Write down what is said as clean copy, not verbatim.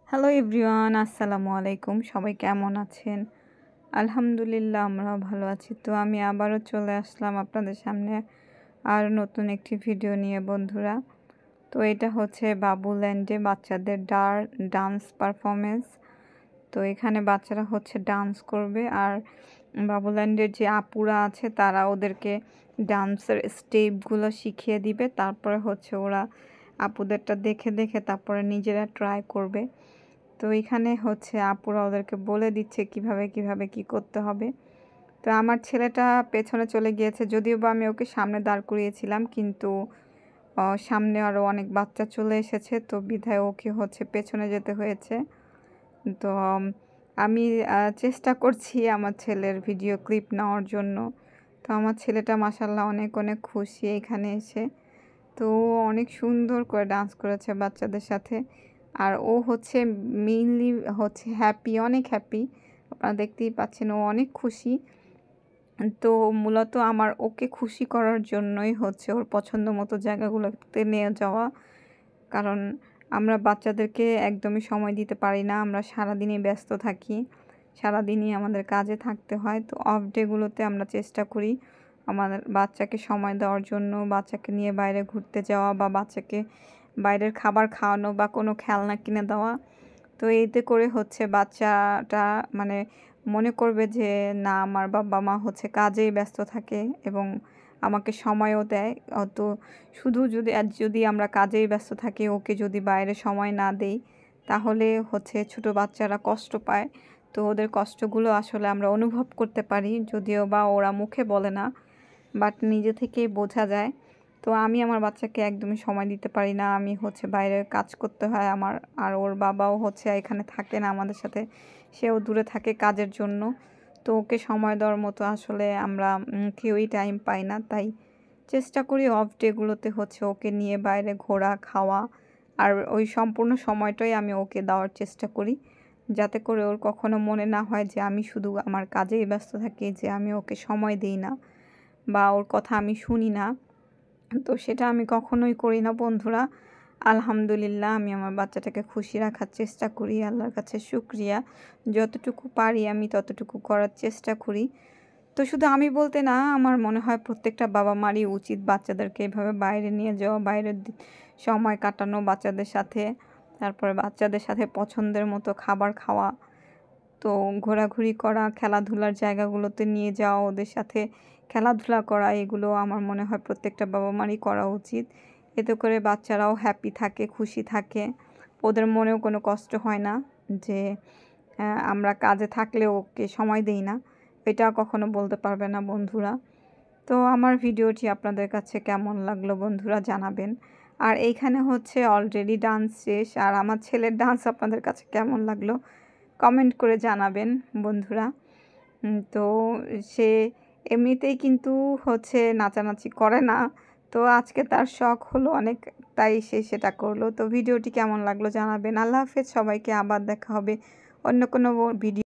Hello everyone, আসসালামু আলাইকুম। সবাই কেমন আছেন? আলহামদুলিল্লাহ, আমরা ভালো আছি। তো আমি আবারও চলে আসলাম আপনাদের সামনে আর নতুন একটি ভিডিও নিয়ে বন্ধুরা। তো এটা হচ্ছে বাবুল্যান্ডে বাচ্চাদের ডান্স পারফরমেন্স। তো এখানে বাচ্চারা হচ্ছে ডান্স করবে, আর বাবুল্যান্ডের যে আপুরা আছে তারা ওদেরকে ডান্সের স্টেপগুলো শিখিয়ে দিবে। তারপরে হচ্ছে ওরা আপুদেরটা দেখে দেখে তারপরে নিজেরা ট্রাই করবে। তো এখানে হচ্ছে আপুরা ওদেরকে বলে দিচ্ছে কিভাবে কিভাবে কি করতে হবে। তো আমার ছেলেটা পেছনে চলে গিয়েছে, যদিও বা আমি ওকে সামনে দাঁড় করিয়েছিলাম, কিন্তু সামনে আরও অনেক বাচ্চা চলে এসেছে, তো বিধায় ওকে হচ্ছে পেছনে যেতে হয়েছে। তো আমি চেষ্টা করছি আমার ছেলের ভিডিও ক্লিপ নেওয়ার জন্য। তো আমার ছেলেটা মাশাআল্লাহ অনেক অনেক খুশি এখানে এসে। তো অনেক সুন্দর করে ডান্স করেছে বাচ্চাদের সাথে। আর ও হচ্ছে মেইনলি হচ্ছে হ্যাপি, অনেক হ্যাপি। আপনারা দেখতেই পাচ্ছেন ও অনেক খুশি। তো মূলত আমার ওকে খুশি করার জন্যই হচ্ছে ওর পছন্দ মতো জায়গাগুলোতে নিয়ে যাওয়া। কারণ আমরা বাচ্চাদেরকে একদমই সময় দিতে পারি না, আমরা সারাদিনই ব্যস্ত থাকি, সারাদিনই আমাদের কাজে থাকতে হয়। তো অফ ডেগুলোতে আমরা চেষ্টা করি আমাদের বাচ্চাকে সময় দেওয়ার জন্য, বাচ্চাকে নিয়ে বাইরে ঘুরতে যাওয়া বা বাচ্চাকে বাইরের খাবার খাওয়ানো বা কোনো খেলনা কিনে দেওয়া। তো এতে করে হচ্ছে বাচ্চাটা মানে মনে করবে যে না, আমার বাবা মা হচ্ছে কাজেই ব্যস্ত থাকে এবং আমাকে সময়ও দেয়। তো শুধু যদি আমরা কাজেই ব্যস্ত থাকি, ওকে যদি বাইরে সময় না দেই, তাহলে হচ্ছে ছোট বাচ্চারা কষ্ট পায়। তো ওদের কষ্টগুলো আসলে আমরা অনুভব করতে পারি, যদিও বা ওরা মুখে বলে না, বাট নিজে থেকেই বোঝা যায়। তো আমি আমার বাচ্চাকে একদমই সময় দিতে পারি না, আমি হচ্ছে বাইরে কাজ করতে হয় আমার। আর ওর বাবাও হচ্ছে এখানে থাকে না আমাদের সাথে, সেও দূরে থাকে কাজের জন্য। তো ওকে সময় দেওয়ার মতো আসলে আমরা কেউই টাইম পাই না। তাই চেষ্টা করি অফ ডেগুলোতে হচ্ছে ওকে নিয়ে বাইরে ঘোরা, খাওয়া, আর ওই সম্পূর্ণ সময়টাই আমি ওকে দেওয়ার চেষ্টা করি, যাতে করে ওর কখনো মনে না হয় যে আমি শুধু আমার কাজেই ব্যস্ত থাকি, যে আমি ওকে সময় দিই না বা ওর কথা আমি শুনি না। তো সেটা আমি কখনোই করি না বন্ধুরা। আলহামদুলিল্লাহ, আমি আমার বাচ্চাটাকে খুশি রাখার চেষ্টা করি। আল্লাহর কাছে শুকরিয়া, যতটুকু পারি আমি ততটুকু করার চেষ্টা করি। তো শুধু আমি বলতে না, আমার মনে হয় প্রত্যেকটা বাবা মারই উচিত বাচ্চাদেরকে এভাবে বাইরে নিয়ে যাওয়া, বাইরের সময় কাটানো বাচ্চাদের সাথে, তারপরে বাচ্চাদের সাথে পছন্দের মতো খাবার খাওয়া, তো ঘোরাঘুরি করা, খেলাধুলার জায়গাগুলোতে নিয়ে যাওয়া, ওদের সাথে খেলাধুলা করা, এগুলো আমার মনে হয় প্রত্যেকটা বাবা মারই করা উচিত। এতে করে বাচ্চারাও হ্যাপি থাকে, খুশি থাকে, ওদের মনেও কোনো কষ্ট হয় না যে আমরা কাজে থাকলেও ওকে সময় দেই না, এটা কখনো বলতে পারবে না বন্ধুরা। তো আমার ভিডিওটি আপনাদের কাছে কেমন লাগলো বন্ধুরা জানাবেন। আর এইখানে হচ্ছে অলরেডি ডান্স শেষ, আর আমার ছেলের ডান্স আপনাদের কাছে কেমন লাগলো কমেন্ট করে জানাবেন বন্ধুরা। তো সে এমনিতেই কিন্তু হচ্ছে নাচানাচি করে না, তো আজকে তার শখ হলো অনেক, তাই সে সেটা করলো। তো ভিডিওটি কেমন লাগলো জানাবেন। আল্লাহ হাফেজ সবাইকে, আবার দেখা হবে অন্য কোনো ভিডিও।